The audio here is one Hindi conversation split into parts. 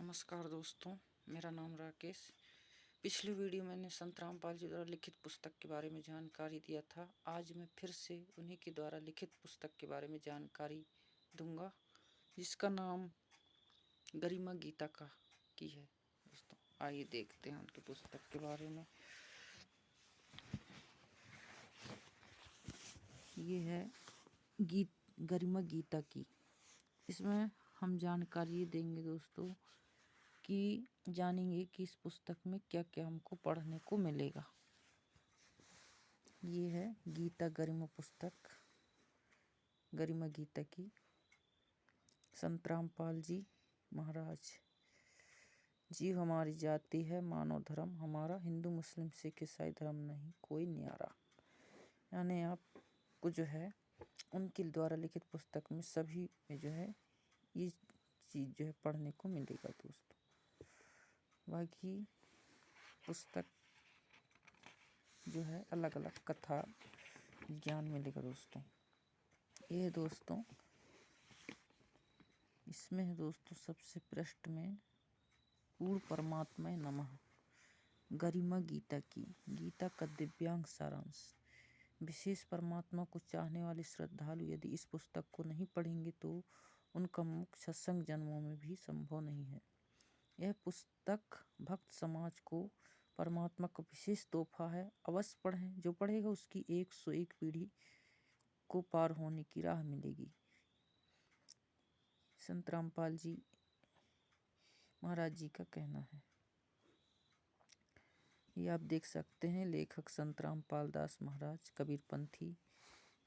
नमस्कार दोस्तों, मेरा नाम राकेश। पिछली वीडियो मैंने संत रामपाल जी द्वारा लिखित पुस्तक के बारे में जानकारी दिया था। आज मैं फिर से उन्हीं के द्वारा लिखित पुस्तक के बारे में जानकारी दूंगा, जिसका नाम गरिमा गीता का की है। दोस्तों आइए देखते हैं उनकी पुस्तक के बारे में। ये है गरिमा गीता की। इसमें हम जानकारी देंगे दोस्तों कि जानेंगे कि इस पुस्तक में क्या क्या हमको पढ़ने को मिलेगा। ये है गीता गरिमा पुस्तक, गरिमा गीता की। संत रामपाल जी महाराज। जीव हमारी जाति है मानव धर्म हमारा, हिंदू मुस्लिम सिख ईसाई धर्म नहीं कोई न्यारा। यानी आपको जो है उनके द्वारा लिखित पुस्तक में सभी में जो है ये चीज़ जो है पढ़ने को मिलेगा दोस्तों। बाकी पुस्तक जो है अलग अलग कथा ज्ञान मिलेगा दोस्तों। ये दोस्तों इसमें है दोस्तों सबसे पृष्ठ में पूर्ण परमात्मा नमः, गरिमा गीता की। गीता का दिव्यांग सारांश। विशेष परमात्मा को चाहने वाले श्रद्धालु यदि इस पुस्तक को नहीं पढ़ेंगे तो उनका मोक्ष सत्संग जन्मों में भी संभव नहीं है। यह पुस्तक भक्त समाज को परमात्मा का विशेष तोहफा है। अवश्य पढ़ें, जो पढ़ेगा उसकी 101 पीढ़ी को पार होने की राह मिलेगी। संत रामपाल जी महाराज जी का कहना है। ये आप देख सकते हैं, लेखक संत रामपाल दास महाराज कबीरपंथी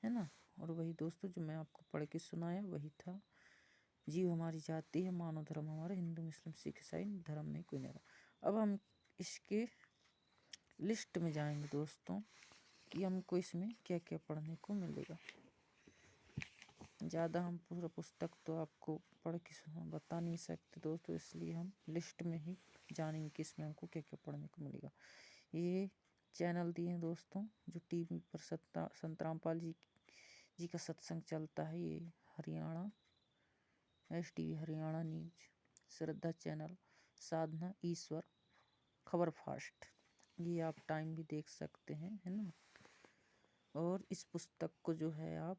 है ना। और वही दोस्तों जो मैं आपको पढ़ के सुनाया वही था। जीव हमारी जाति है मानव धर्म हमारा, हिंदू मुस्लिम सिख ईसाई धर्म नहीं कोई नहीं। अब हम इसके लिस्ट में जाएंगे दोस्तों कि हमको इसमें क्या क्या पढ़ने को मिलेगा। ज़्यादा हम पूरा पुस्तक तो आपको पढ़ के बता नहीं सकते दोस्तों, इसलिए हम लिस्ट में ही जानेंगे कि इसमें हमको क्या क्या पढ़ने को मिलेगा। ये चैनल दिए हैं दोस्तों जो टीवी पर संत रामपाल जी का सत्संग चलता है। ये हरियाणा STV हरियाणा न्यूज, श्रद्धा चैनल, साधना ईश्वर, खबर फास्ट। ये आप टाइम भी देख सकते हैं है ना। और इस पुस्तक को जो है आप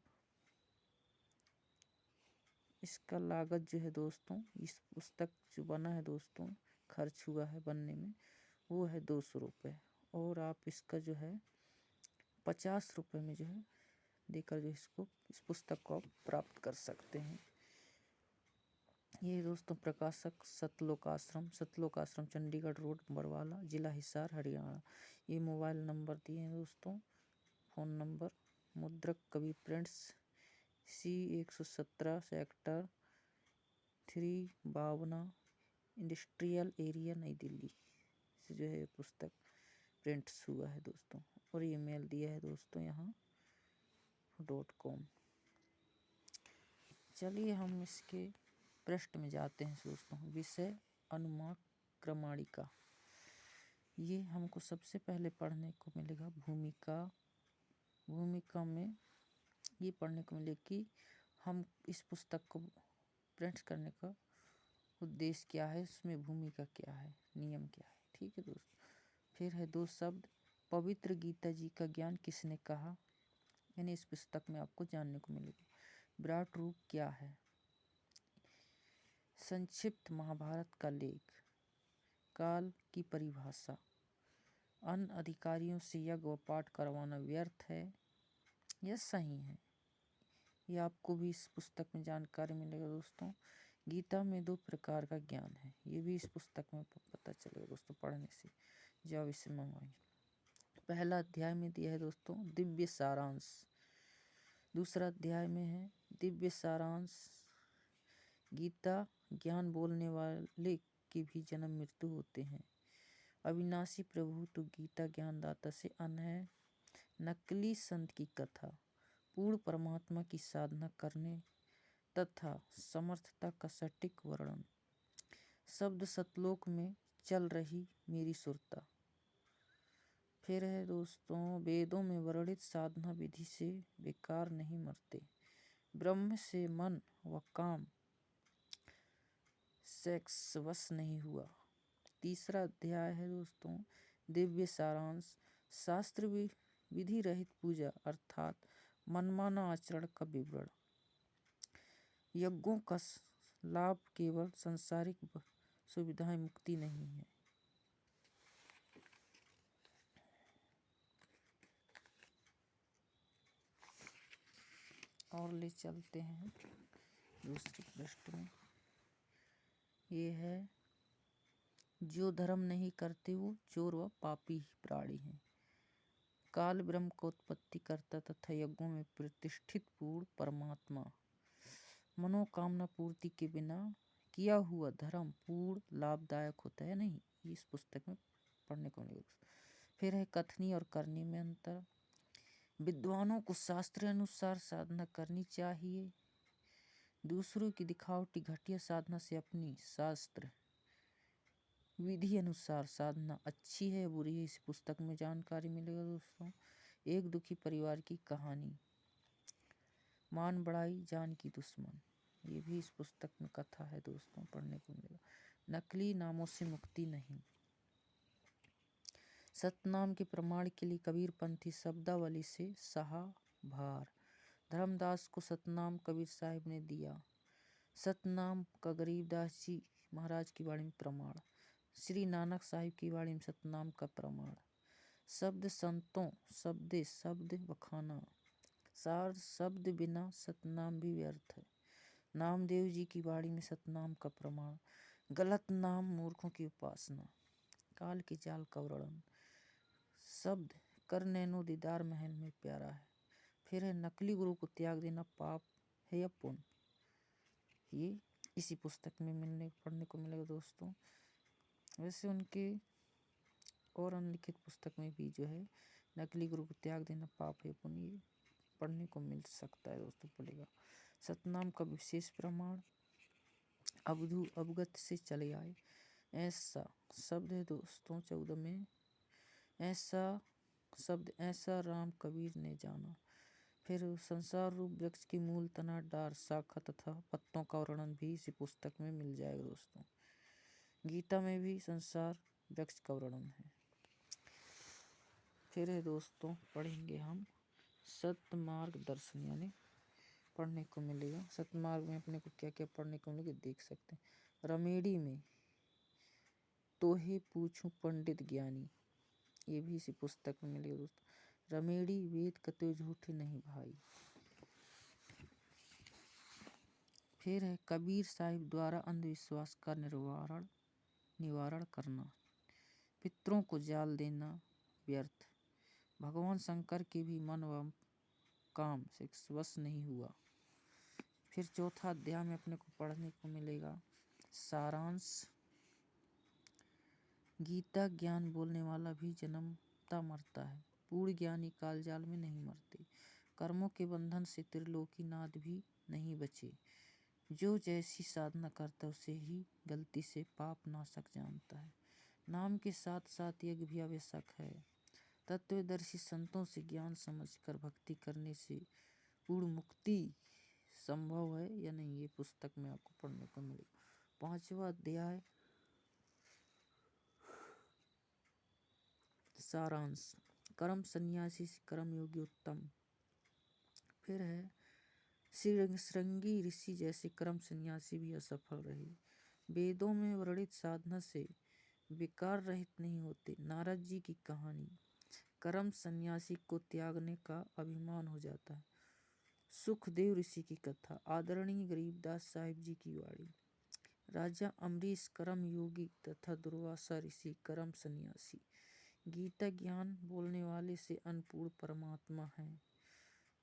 इसका लागत जो है दोस्तों, इस पुस्तक जो बना है दोस्तों, खर्च हुआ है बनने में वो है 200 रुपये। और आप इसका जो है 50 रुपये में जो है देकर जो इस पुस्तक को आप प्राप्त कर सकते हैं। ये दोस्तों प्रकाशक सतलोक आश्रम चंडीगढ़ रोड बरवाला, जिला हिसार हरियाणा। ये मोबाइल नंबर दिए हैं दोस्तों, फ़ोन नंबर। मुद्रक कबीर प्रिंट्स, C117 सेक्टर 3 बावना इंडस्ट्रियल एरिया नई दिल्ली से जो है पुस्तक प्रिंट्स हुआ है दोस्तों। और ईमेल दिया है दोस्तों यहाँ .com। चलिए हम इसके पृष्ठ में जाते हैं दोस्तों। विषय अनुमान क्रमणिका। ये हमको सबसे पहले पढ़ने को मिलेगा भूमिका में ये पढ़ने को मिलेगा कि हम इस पुस्तक को प्रिंट करने का उद्देश्य क्या है, उसमें भूमिका क्या है, नियम क्या है। ठीक है दोस्तों। फिर है 2 शब्द, पवित्र गीता जी का ज्ञान किसने कहा, यानी इस पुस्तक में आपको जानने को मिलेगा। विराट रूप क्या है, संक्षिप्त महाभारत का लेख, काल की परिभाषा, अन्य अधिकारियों से यज्ञ व पाठ करवाना व्यर्थ है या सही है। ये आपको भी इस पुस्तक में जानकारी मिलेगा दोस्तों। गीता में 2 प्रकार का ज्ञान है, ये भी इस पुस्तक में पता चलेगा दोस्तों पढ़ने से। जाओ इसे मंगवाइए। पहला अध्याय में दिया है दोस्तों दिव्य सारांश। दूसरा अध्याय में है दिव्य सारांश। गीता ज्ञान बोलने वाले की भी जन्म मृत्यु होते हैं। अविनाशी प्रभु तो गीता ज्ञानदाता से अन्य है। नकली संत की कथा, पूर्ण परमात्मा की साधना करने तथा समर्थता का सटीक वर्णन। शब्द सतलोक में चल रही मेरी सुरता। फिर है दोस्तों वेदों में वर्णित साधना विधि से बेकार नहीं मरते। ब्रह्म से मन व काम सेक्स वश नहीं हुआ। तीसरा अध्याय है दोस्तों दिव्य सारांश। शास्त्र विधि रहित पूजा अर्थात मनमाना आचरण का विवरण। यज्ञों का लाभ केवल सांसारिक सुविधाएं मुक्ति नहीं है। और ले चलते हैं दूसरे पृष्ठ में। ये है जो धर्म नहीं करते वो चोर व पापी प्राणी हैं। काल ब्रह्म को उत्पत्ति करता तथा यज्ञों में प्रतिष्ठित पूर्ण परमात्मा। मनोकामना पूर्ति के बिना किया हुआ धर्म पूर्ण लाभदायक होता है नहीं। इस पुस्तक में पढ़ने को मिलेगा। फिर है कथनी और करनी में अंतर। विद्वानों को शास्त्र अनुसार साधना करनी चाहिए। दूसरों की दिखावटी घटिया साधना से अपनी शास्त्र विधि अनुसार साधना अच्छी है बुरी है। इस पुस्तक में जानकारी मिलेगा दोस्तों। एक दुखी परिवार की कहानी। मान बढ़ाई जान की दुश्मन, ये भी इस पुस्तक में कथा है दोस्तों, पढ़ने को मिलेगा। नकली नामों से मुक्ति नहीं। सतनाम के प्रमाण के लिए कबीरपंथी शब्दावली से सहा भार। धर्मदास को सतनाम कबीर साहिब ने दिया। सतनाम का गरीबदास जी महाराज की वाणी में प्रमाण। श्री नानक साहिब की वाणी में सतनाम का प्रमाण। शब्द संतों शब्दे शब्द बखाना। सार शब्द बिना सतनाम भी व्यर्थ है। नामदेव जी की वाणी में सतनाम का प्रमाण। गलत नाम मूर्खों की उपासना। काल की चाल का वर्णन। शब्द कर नैनो दीदार महल में प्यारा है। फिर है नकली गुरु को त्याग देना पाप है या पुण्य। ये इसी पुस्तक में पढ़ने को मिलेगा दोस्तों। वैसे उनके और अनलिखित पुस्तक में भी जो है नकली गुरु को त्याग देना पाप है पुण्य पढ़ने को मिल सकता है दोस्तों, पढ़ेगा। सतनाम का विशेष प्रमाण। अवधू अवगत से चले आए। ऐसा शब्द है दोस्तों 14 में। ऐसा शब्द ऐसा राम कबीर ने जाना। फिर संसार रूप वृक्ष की मूल तना डार शाखा तथा पत्तों का वर्णन भी इसी पुस्तक में मिल जाएगा दोस्तों। गीता में भी संसार वृक्ष का वर्णन है। फिर है दोस्तों पढ़ेंगे हम सतमार्ग दर्शन, यानी पढ़ने को मिलेगा। सतमार्ग में अपने को क्या क्या पढ़ने को मिलेगा देख सकते हैं। रमेड़ी में तोहे पूछूं पंडित ज्ञानी, ये भी इसी पुस्तक में मिलेगा दोस्तों। रमेड़ी वेद कते झूठे नहीं भाई। फिर है कबीर साहिब द्वारा अंधविश्वास का निवारण करना। पितरों को जाल देना व्यर्थ। भगवान शंकर के भी मन व काम से वश नहीं हुआ। फिर चौथा अध्याय में अपने को पढ़ने को मिलेगा सारांश। गीता ज्ञान बोलने वाला भी जन्मता मरता है, पूर्ण ज्ञानी कालजाल में नहीं मरते। कर्मों के बंधन से त्रिलोकीनाथ भी नहीं बचे। जो जैसी साधना करता है उसे ही गलती से पाप नाशक जानता है। नाम के साथ साथ यज्ञ भी आवश्यक है। तत्वदर्शी संतों से ज्ञान समझकर भक्ति करने से पूर्ण मुक्ति संभव है या नहीं, ये पुस्तक में आपको पढ़ने को मिलेगा। 5वां अध्याय सारांश। कर्म सन्यासी से कर्म योगी उत्तम। फिर है श्रृंगी ऋषि जैसे कर्म सन्यासी भी असफल रहे। वेदों में वर्णित साधना से विकार रहित नहीं होते। नारद जी की कहानी। कर्म सन्यासी को त्यागने का अभिमान हो जाता है। सुखदेव ऋषि की कथा। आदरणीय गरीबदास साहिब जी की वाणी। राजा अम्बरीश कर्म योगी तथा दुर्वासा ऋषि कर्म सन्यासी। गीता ज्ञान बोलने वाले से अनपूर्ण परमात्मा है।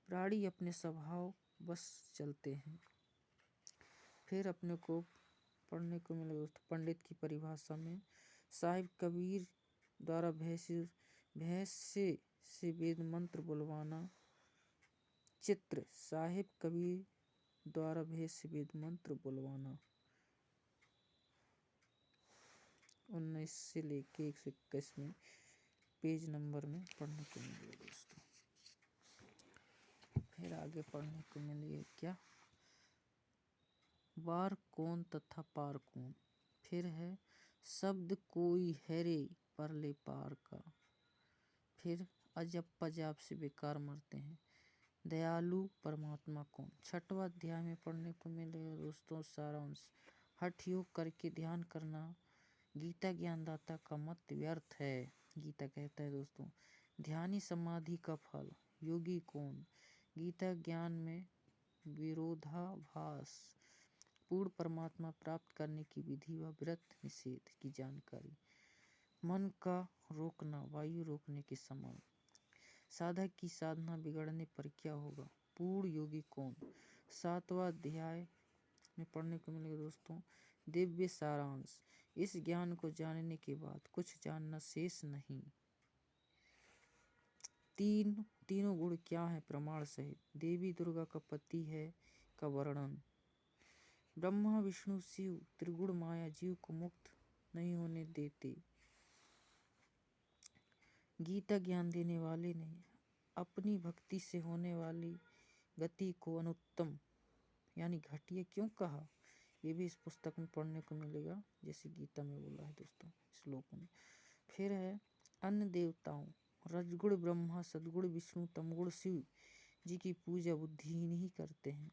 प्राणी अपने स्वभाव बस चलते हैं। फिर अपने को पढ़ने को मिले दोस्तों पंडित की परिभाषा में। साहिब कबीर द्वारा भैंसे से वेद मंत्र बुलवाना। चित्र साहिब कबीर द्वारा भैंस से वेद मंत्र बुलवाना। 19 से लेके 121 में पेज नंबर में पढ़ने को मिलेगा दोस्तों। फिर आगे पढ़ने को मिलेगा क्या, वार कौन तथा पार कौन। फिर है शब्द कोई है रे परले पार का। फिर अजब पजाब से बेकार मरते हैं। दयालु परमात्मा कौन। छठवां अध्याय में पढ़ने को मिलेगा दोस्तों सारांश। हठ योग करके ध्यान करना गीता ज्ञानदाता का मत व्यर्थ है। गीता कहता है दोस्तों ध्यानी समाधि का फल। योगी कौन। गीता ज्ञान में विरोधाभास पूर्ण परमात्मा प्राप्त करने की विधि व व्रत निषेध की जानकारी। मन का रोकना वायु रोकने के समान। साधक की साधना बिगड़ने पर क्या होगा। पूर्ण योगी कौन। सातवां अध्याय में पढ़ने को मिलेगा दोस्तों दिव्य सारांश। इस ज्ञान को जानने के बाद कुछ जानना शेष नहीं। तीनों गुण क्या है प्रमाण सहित। देवी दुर्गा का पति है का वर्णन। ब्रह्मा विष्णु शिव त्रिगुण माया जीव को मुक्त नहीं होने देते। गीता ज्ञान देने वाले ने अपनी भक्ति से होने वाली गति को अनुत्तम यानी घटिया क्यों कहा। ये भी इस पुस्तक में पढ़ने को मिलेगा जैसे गीता में बोला है दोस्तों श्लोक में। फिर है अन्य देवताओं रजगुण ब्रह्मा सदगुण विष्णु तमगुण शिव जी की पूजा बुद्धिहीन ही करते हैं।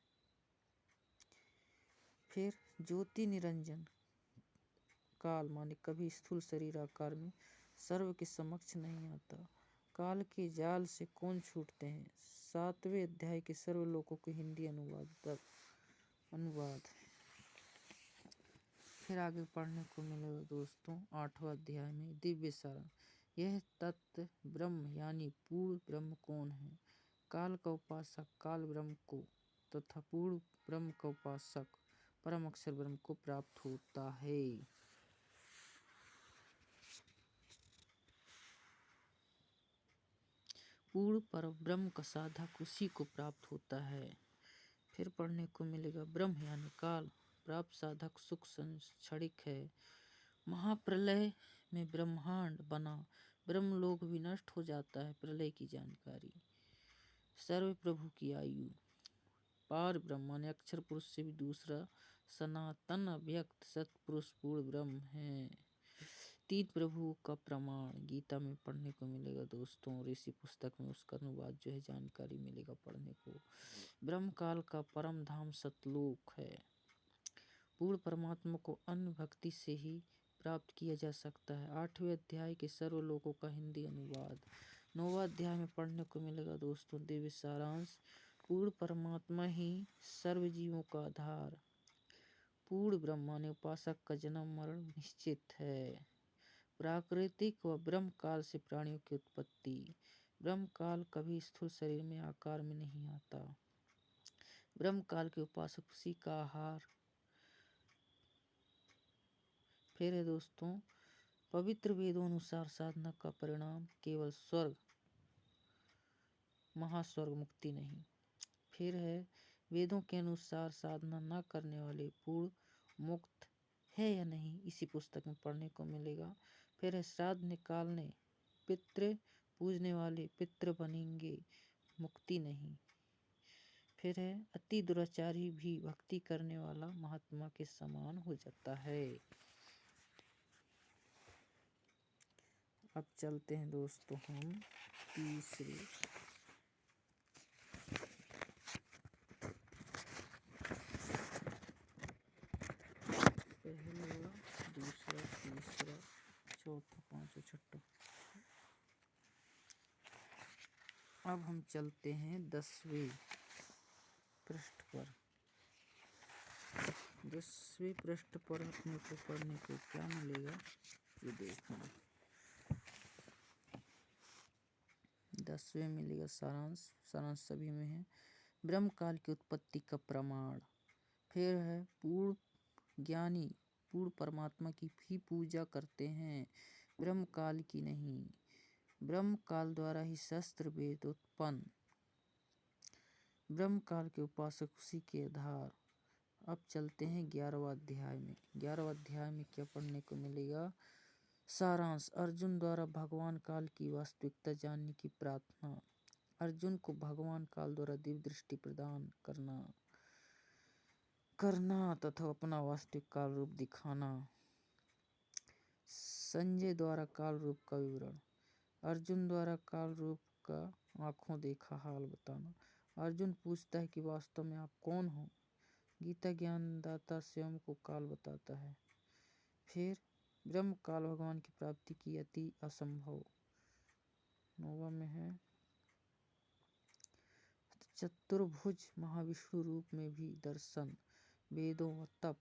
फिर ज्योति निरंजन काल माने कभी स्थूल शरीर आकार में सर्व के समक्ष नहीं आता। काल के जाल से कौन छूटते हैं। सातवें अध्याय के सर्वलोकों के हिंदी अनुवाद। फिर आगे पढ़ने को मिलेगा दोस्तों आठवां अध्याय में दिव्य सारा। यह तत्व ब्रह्म यानी पूर्ण ब्रह्म कौन है। काल का उपासक काल ब्रह्म को तथा पूर्ण ब्रह्म का उपासक परम अक्षर ब्रह्म को प्राप्त होता है। पूर्ण पर ब्रह्म का साधक उसी को प्राप्त होता है। फिर पढ़ने को मिलेगा ब्रह्म यानी काल प्राप्त साधक सुख क्षणिक है। महाप्रलय में ब्रह्मांड बना ब्रह्मलोक भी नष्ट हो जाता है। प्रलय की जानकारी। सर्व प्रभु की आयु पार ब्रह्म ने अक्षर पुरुष से भी दूसरा सनातन अव्यक्त सतपुरुष पूर्ण ब्रह्म है। तीन प्रभु का प्रमाण गीता में पढ़ने को मिलेगा दोस्तों और इसी पुस्तक में उसका अनुवाद जो है जानकारी मिलेगा पढ़ने को। ब्रह्म काल का परम धाम सतलोक है। पूर्ण परमात्मा को अन्य भक्ति से ही प्राप्त किया जा सकता है। आठवें अध्याय के सर्वलोकों का हिंदी अनुवाद। नौवां अध्याय में पढ़ने को मिलेगा दोस्तों दिव्य सारांश। पूर्ण परमात्मा ही सर्व जीवों का आधार। पूर्ण ब्रह्मा ने उपासक का जन्म मरण निश्चित है। प्राकृतिक व ब्रह्म काल से प्राणियों की उत्पत्ति। ब्रह्म काल कभी स्थूल शरीर में आकार में नहीं आता। ब्रह्म काल के उपासक उसी का आहार। फिर है दोस्तों पवित्र वेदों अनुसार साधना का परिणाम केवल स्वर्ग महास्वर्ग मुक्ति नहीं। फिर है वेदों के अनुसार साधना न करने वाले पूर्ण मुक्त है या नहीं इसी पुस्तक में पढ़ने को मिलेगा। फिर है श्राद्ध निकालने पितृ पूजने वाले पितृ बनेंगे मुक्ति नहीं। फिर है अति दुराचारी भी भक्ति करने वाला महात्मा के समान हो जाता है। अब चलते हैं दोस्तों हम तीसरे पहला दूसरा तीसरा चौथा पांचवा छठा। अब हम चलते हैं 10वें पृष्ठ पर। 10वें पृष्ठ पर अपने को पढ़ने को क्या मिलेगा ये देखना। 10वें मिलेगा सारांश। सारांश सभी में है। ब्रह्म काल की उत्पत्ति का प्रमाण। फिर है पूर्ण ज्ञानी पूर्ण परमात्मा की भी पूजा करते हैं ब्रह्म काल की नहीं। ब्रह्म काल द्वारा ही शस्त्र वेद उत्पन्न। ब्रह्म काल के उपासक उसी के आधार। अब चलते हैं 11वां अध्याय में। 11वां अध्याय में क्या पढ़ने को मिलेगा। सारांश अर्जुन द्वारा भगवान काल की वास्तविकता जानने की प्रार्थना। अर्जुन को भगवान काल द्वारा दिव्य दृष्टि प्रदान करना तथा अपना वास्तविक काल रूप दिखाना। संजय द्वारा काल रूप का विवरण। अर्जुन द्वारा काल रूप का आंखों देखा हाल बताना। अर्जुन पूछता है कि वास्तव में आप कौन हो। गीता ज्ञानदाता स्वयं को काल बताता है। फिर ब्रह्म काल भगवान की प्राप्ति की अति असंभव। 9वां में है चतुर्भुज महाविष्णु रूप में भी दर्शन, वेदों व तप,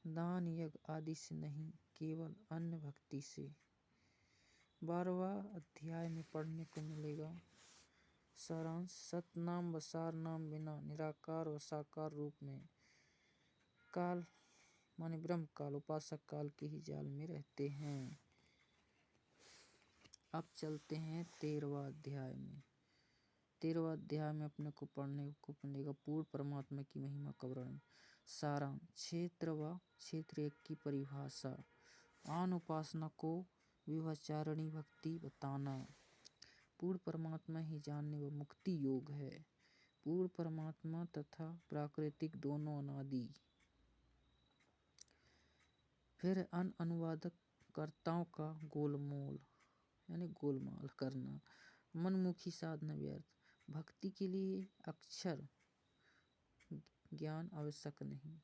दान यज्ञ आदि से नहीं, केवल अन्य भक्ति से। 12वां अध्याय में पढ़ने को मिलेगा सारांश। सतनाम व सार नाम बिना निराकार व साकार रूप में काल माने ब्रह्म काल उपासक काल के ही जाल में रहते हैं। अब चलते हैं 13वां अध्याय में। 13वां अध्याय में अपने को पढ़ने को मिलेगा पूर्ण परमात्मा की महिमा का वर्णन। सारांश। क्षेत्र एक की परिभाषा। आन उपासना को विवाचारणी भक्ति बताना। पूर्ण परमात्मा ही जानने व मुक्ति योग है। पूर्ण परमात्मा तथा प्राकृतिक दोनों अनादि। फिर अनुवादक कर्ताओं का गोलमोल यानी गोलमाल करना। मनमुखी साधना व्यर्थ। भक्ति के लिए अक्षर ज्ञान आवश्यक नहीं।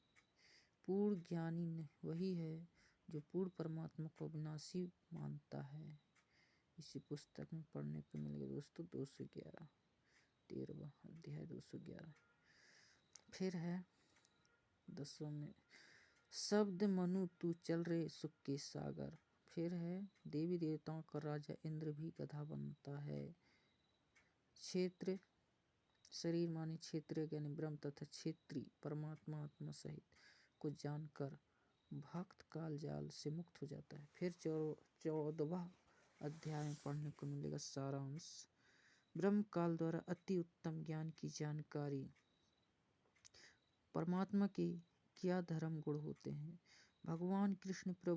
पूर्ण ज्ञानी वही है जो पूर्ण परमात्मा को अविनाशी मानता है। इसी पुस्तक में पढ़ने को मिलेगा दोस्तों 211 13वां अध्याय 211। फिर है 10वां में शब्द मनु तू चल रे सुख के सागर। फिर है देवी देवताओं का राजा इंद्र भी गधा बनता है। क्षेत्र शरीर माने क्षेत्र यानी ब्रह्म तथा क्षेत्री परमात्मा आत्मा सहित को जानकर भक्त काल जाल से मुक्त हो जाता है। फिर 14वां अध्याय में पढ़ने को मिलेगा सारांश। ब्रह्म काल द्वारा अति उत्तम ज्ञान की जानकारी। परमात्मा के क्या धर्म गुण होते हैं। भगवान कृष्ण प्रभु